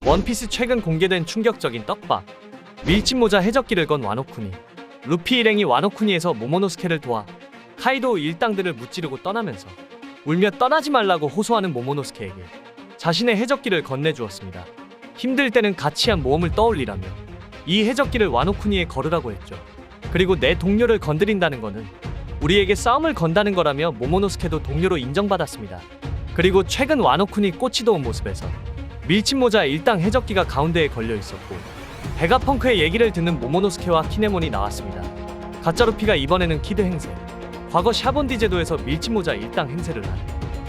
원피스 최근 공개된 충격적인 떡밥. 밀짚모자 해적기를 건 와노쿠니. 루피 일행이 와노쿠니에서 모모노스케를 도와 카이도 일당들을 무찌르고 떠나면서 울며 떠나지 말라고 호소하는 모모노스케에게 자신의 해적기를 건네주었습니다. 힘들 때는 같이 한 모험을 떠올리라며 이 해적기를 와노쿠니에 걸으라고 했죠. 그리고 내 동료를 건드린다는 거는 우리에게 싸움을 건다는 거라며 모모노스케도 동료로 인정받았습니다. 그리고 최근 와노쿠니 꽃이 도운 모습에서 밀짚모자 일당 해적기가 가운데에 걸려 있었고 베가펑크의 얘기를 듣는 모모노스케와 키네몬이 나왔습니다. 가짜루피가 이번에는 키드 행세, 과거 샤본디 제도에서 밀짚모자 일당 행세를 한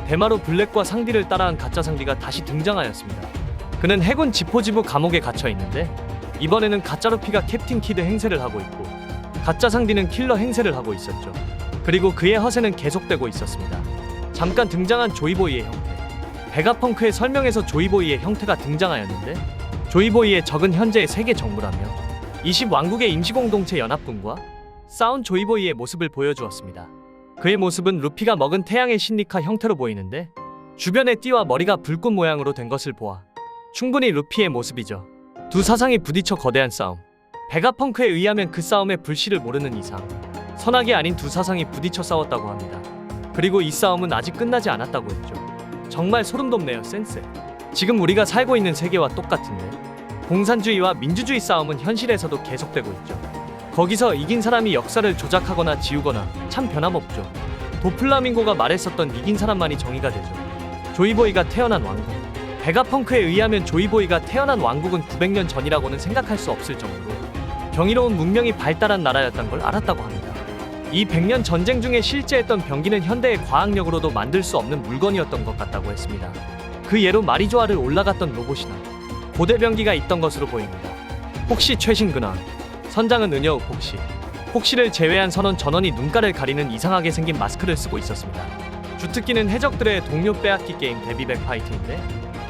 대마로 블랙과 상디를 따라한 가짜 상디가 다시 등장하였습니다. 그는 해군 지포지부 감옥에 갇혀 있는데 이번에는 가짜루피가 캡틴 키드 행세를 하고 있고 가짜 상디는 킬러 행세를 하고 있었죠. 그리고 그의 허세는 계속되고 있었습니다. 잠깐 등장한 조이보이의 형태, 베가펑크의 설명에서 조이보이의 형태가 등장하였는데 조이보이의 적은 현재의 세계 정부라며 20왕국의 임시공동체 연합군과 싸운 조이보이의 모습을 보여주었습니다. 그의 모습은 루피가 먹은 태양의 신니카 형태로 보이는데 주변의 띠와 머리가 불꽃 모양으로 된 것을 보아 충분히 루피의 모습이죠. 두 사상이 부딪혀 거대한 싸움. 베가펑크에 의하면 그 싸움의 불씨를 모르는 이상 선악이 아닌 두 사상이 부딪혀 싸웠다고 합니다. 그리고 이 싸움은 아직 끝나지 않았다고 했죠. 정말 소름돋네요. 센세. 지금 우리가 살고 있는 세계와 똑같은데 공산주의와 민주주의 싸움은 현실에서도 계속되고 있죠. 거기서 이긴 사람이 역사를 조작하거나 지우거나 참 변함없죠. 도플라밍고가 말했었던 이긴 사람만이 정의가 되죠. 조이보이가 태어난 왕국. 베가펑크에 의하면 조이보이가 태어난 왕국은 900년 전이라고는 생각할 수 없을 정도로 경이로운 문명이 발달한 나라였던 걸 알았다고 합니다. 이 100년 전쟁 중에 실제했던 병기는 현대의 과학력으로도 만들 수 없는 물건이었던 것 같다고 했습니다. 그 예로 마리조아를 올라갔던 로봇이나 고대 병기가 있던 것으로 보입니다. 혹시 최신 근황. 선장은 은여우 폭시를 제외한 선원 전원이 눈가를 가리는 이상하게 생긴 마스크를 쓰고 있었습니다. 주특기는 해적들의 동료 빼앗기 게임 데비백 파이트인데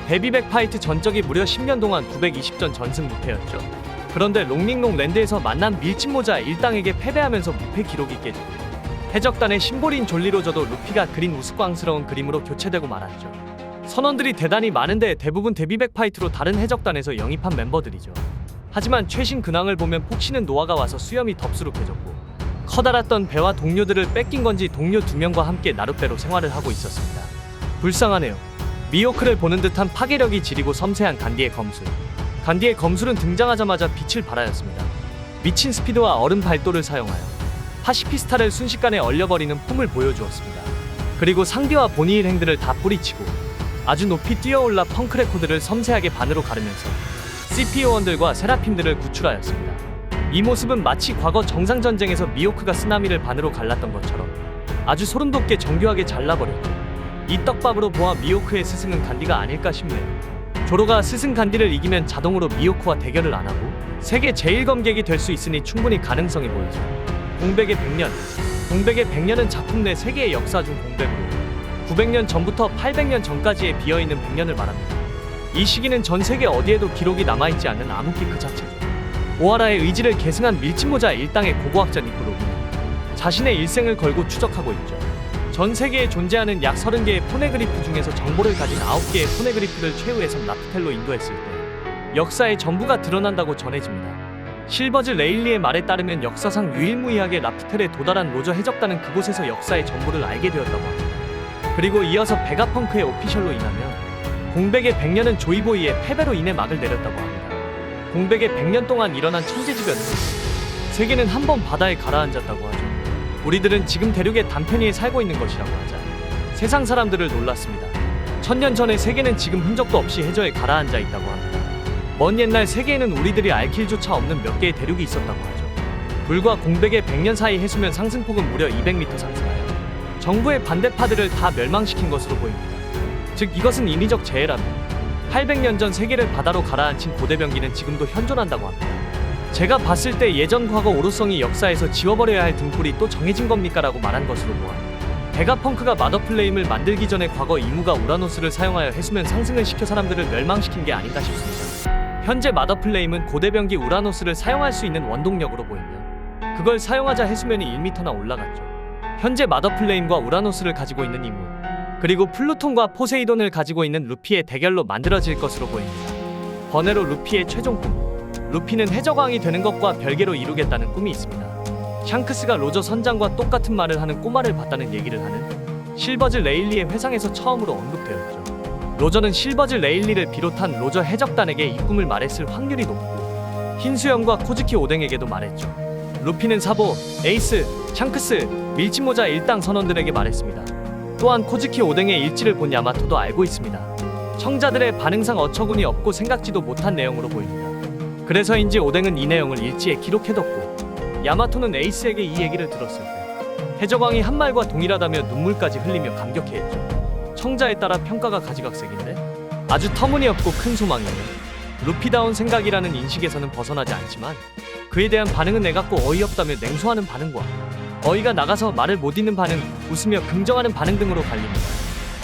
데비백 파이트 전적이 무려 10년 동안 920전 전승 무패였죠. 그런데 롱링롱 랜드에서 만난 밀짚모자 일당에게 패배하면서 무패 기록이 깨지고 해적단의 심볼인 졸리로저도 루피가 그린 우스꽝스러운 그림으로 교체되고 말았죠. 선원들이 대단히 많은데 대부분 데비백 파이트로 다른 해적단에서 영입한 멤버들이죠. 하지만 최신 근황을 보면 폭시는 노아가 와서 수염이 덥수룩해졌고 커다랐던 배와 동료들을 뺏긴 건지 동료 2명과 함께 나룻배로 생활을 하고 있었습니다. 불쌍하네요. 미호크를 보는 듯한 파괴력이 지리고 섬세한 간디의 검술. 간디의 검술은 등장하자마자 빛을 발하였습니다. 미친 스피드와 얼음 발도를 사용하여 파시피스타를 순식간에 얼려버리는 폼을 보여주었습니다. 그리고 상디와 보니 일행들을 다 뿌리치고 아주 높이 뛰어올라 펑크레코드를 섬세하게 반으로 가르면서 CPO원들과 세라핌들을 구출하였습니다. 이 모습은 마치 과거 정상전쟁에서 미호크가 쓰나미를 반으로 갈랐던 것처럼 아주 소름돋게 정교하게 잘라버렸죠. 이 떡밥으로 보아 미호크의 스승은 간디가 아닐까 싶네요. 조로가 스승 간디를 이기면 자동으로 미호크와 대결을 안 하고 세계 제1검객이 될 수 있으니 충분히 가능성이 보이죠. 공백의 100년. 공백의 100년은 작품 내 세계의 역사 중 공백으로 900년 전부터 800년 전까지의 비어있는 100년을 말합니다. 이 시기는 전 세계 어디에도 기록이 남아있지 않는 암흑기 그 자체죠. 오하라의 의지를 계승한 밀짚모자 일당의 고고학자 니코로는 자신의 일생을 걸고 추적하고 있죠. 전 세계에 존재하는 약 30개의 포네그리프 중에서 정보를 가진 9개의 포네그리프를 최후의 섬 라프텔로 인도했을 때 역사의 전부가 드러난다고 전해집니다. 실버즈 레일리의 말에 따르면 역사상 유일무이하게 라프텔에 도달한 로저 해적단은 그곳에서 역사의 전부를 알게 되었다고 합니다. 그리고 이어서 베가펑크의 오피셜로 인하면 공백의 100년은 조이보이의 패배로 인해 막을 내렸다고 합니다. 공백의 100년 동안 일어난 천재지변으로 세계는 한 번 바다에 가라앉았다고 하죠. 우리들은 지금 대륙의 단편 위에 살고 있는 것이라고 하자 세상 사람들을 놀랐습니다. 1000년 전의 세계는 지금 흔적도 없이 해저에 가라앉아 있다고 합니다. 먼 옛날 세계에는 우리들이 알 길조차 없는 몇 개의 대륙이 있었다고 하죠. 불과 공백의 100년 사이 해수면 상승폭은 무려 200m 상승하여 정부의 반대파들을 다 멸망시킨 것으로 보입니다. 즉 이것은 인위적 재해라며 800년 전 세계를 바다로 가라앉힌 고대병기는 지금도 현존한다고 합니다. 제가 봤을 때 예전 과거 오로성이 역사에서 지워버려야 할 등불이 또 정해진 겁니까? 라고 말한 것으로 보아 베가펑크가 마더플레임을 만들기 전에 과거 이무가 우라노스를 사용하여 해수면 상승을 시켜 사람들을 멸망시킨 게 아닌가 싶습니다. 현재 마더플레임은 고대병기 우라노스를 사용할 수 있는 원동력으로 보이며 그걸 사용하자 해수면이 1m나 올라갔죠. 현재 마더플레임과 우라노스를 가지고 있는 이무 그리고 플루톤과 포세이돈을 가지고 있는 루피의 대결로 만들어질 것으로 보입니다. 번외로 루피의 최종 꿈. 루피는 해적왕이 되는 것과 별개로 이루겠다는 꿈이 있습니다. 샹크스가 로저 선장과 똑같은 말을 하는 꼬마를 봤다는 얘기를 하는 실버즈 레일리의 회상에서 처음으로 언급되었죠. 로저는 실버즈 레일리를 비롯한 로저 해적단에게 이 꿈을 말했을 확률이 높고 흰수염과 코즈키 오뎅에게도 말했죠. 루피는 사보, 에이스, 샹크스, 밀짚모자 일당 선원들에게 말했습니다. 또한 코즈키 오뎅의 일지를 본 야마토도 알고 있습니다. 청자들의 반응상 어처구니 없고 생각지도 못한 내용으로 보입니다. 그래서인지 오뎅은 이 내용을 일지에 기록해뒀고 야마토는 에이스에게 이 얘기를 들었을 때 해적왕이 한 말과 동일하다며 눈물까지 흘리며 감격해했죠. 청자에 따라 평가가 가지각색인데 아주 터무니없고 큰 소망이에요. 루피다운 생각이라는 인식에서는 벗어나지 않지만 그에 대한 반응은 애같고 어이없다며 냉소하는 반응과 어이가 나가서 말을 못 잇는 반응, 웃으며 긍정하는 반응 등으로 갈립니다.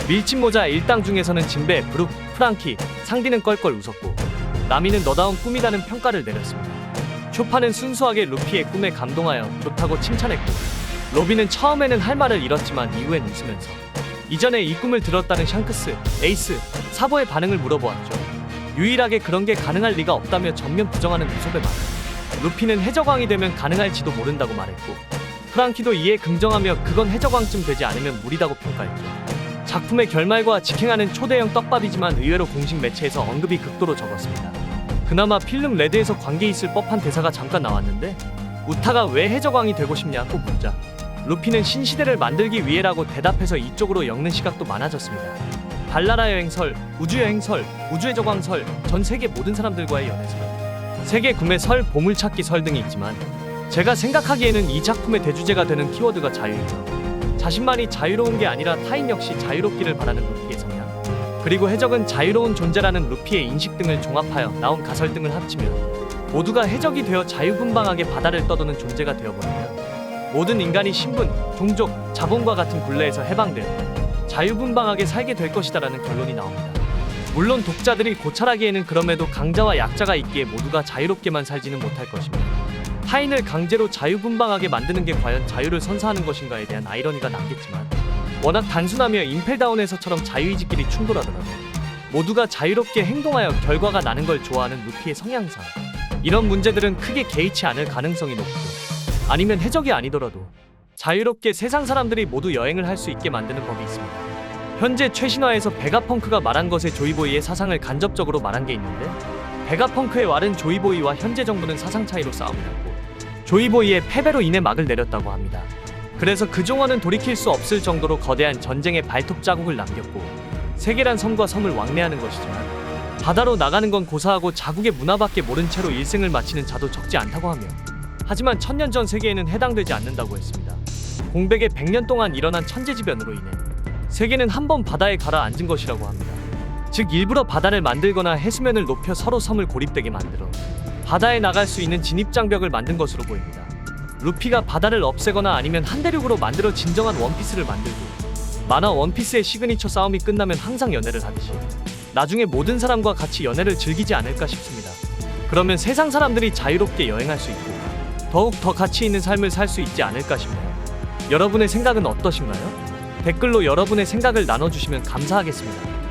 밀짚모자 일당 중에서는 진베, 브룩, 프랑키, 상디는 껄껄 웃었고 나미는 너다운 꿈이라는 평가를 내렸습니다. 쇼파는 순수하게 루피의 꿈에 감동하여 좋다고 칭찬했고 로비는 처음에는 할 말을 잃었지만 이후엔 웃으면서 이전에 이 꿈을 들었다는 샹크스, 에이스, 사보의 반응을 물어보았죠. 유일하게 그런 게 가능할 리가 없다며 전면 부정하는 우섭의 말. 루피는 해적왕이 되면 가능할지도 모른다고 말했고 프랑키도 이에 긍정하며 그건 해적왕쯤 되지 않으면 무리다고 평가했죠. 작품의 결말과 직행하는 초대형 떡밥이지만 의외로 공식 매체에서 언급이 극도로 적었습니다. 그나마 필름 레드에서 관계 있을 법한 대사가 잠깐 나왔는데 우타가 왜 해적왕이 되고 싶냐고 묻자 루피는 신시대를 만들기 위해라고 대답해서 이쪽으로 엮는 시각도 많아졌습니다. 발라라 여행설, 우주여행설, 우주해적왕설, 전 세계 모든 사람들과의 연애설, 세계 구매 설, 보물찾기 설 등이 있지만 제가 생각하기에는 이 작품의 대주제가 되는 키워드가 자유이죠. 자신만이 자유로운 게 아니라 타인 역시 자유롭기를 바라는 루피의 성향, 그리고 해적은 자유로운 존재라는 루피의 인식 등을 종합하여 나온 가설 등을 합치면 모두가 해적이 되어 자유분방하게 바다를 떠도는 존재가 되어버리면 모든 인간이 신분, 종족, 자본과 같은 굴레에서 해방되어 자유분방하게 살게 될 것이다라는 결론이 나옵니다. 물론 독자들이 고찰하기에는 그럼에도 강자와 약자가 있기에 모두가 자유롭게만 살지는 못할 것입니다. 타인을 강제로 자유분방하게 만드는 게 과연 자유를 선사하는 것인가에 대한 아이러니가 남겠지만 워낙 단순하며 임펠다운에서처럼 자유의지끼리 충돌하더라도 모두가 자유롭게 행동하여 결과가 나는 걸 좋아하는 루피의 성향상 이런 문제들은 크게 개의치 않을 가능성이 높고 아니면 해적이 아니더라도 자유롭게 세상 사람들이 모두 여행을 할 수 있게 만드는 법이 있습니다. 현재 최신화에서 베가펑크가 말한 것에 조이보이의 사상을 간접적으로 말한 게 있는데 베가펑크의 말은 조이보이와 현재 정부는 사상 차이로 싸움을 했고 조이보이의 패배로 인해 막을 내렸다고 합니다. 그래서 그 종언은 돌이킬 수 없을 정도로 거대한 전쟁의 발톱 자국을 남겼고 세계란 섬과 섬을 왕래하는 것이지만 바다로 나가는 건 고사하고 자국의 문화밖에 모른 채로 일생을 마치는 자도 적지 않다고 하며 하지만 1000년 전 세계에는 해당되지 않는다고 했습니다. 공백의 100년 동안 일어난 천재지변으로 인해 세계는 한 번 바다에 가라앉은 것이라고 합니다. 즉 일부러 바다를 만들거나 해수면을 높여 서로 섬을 고립되게 만들어 바다에 나갈 수 있는 진입장벽을 만든 것으로 보입니다. 루피가 바다를 없애거나 아니면 한 대륙으로 만들어 진정한 원피스를 만들고 만화 원피스의 시그니처 싸움이 끝나면 항상 연애를 하듯이 나중에 모든 사람과 같이 연애를 즐기지 않을까 싶습니다. 그러면 세상 사람들이 자유롭게 여행할 수 있고 더욱 더 가치 있는 삶을 살 수 있지 않을까 싶네요. 여러분의 생각은 어떠신가요? 댓글로 여러분의 생각을 나눠주시면 감사하겠습니다.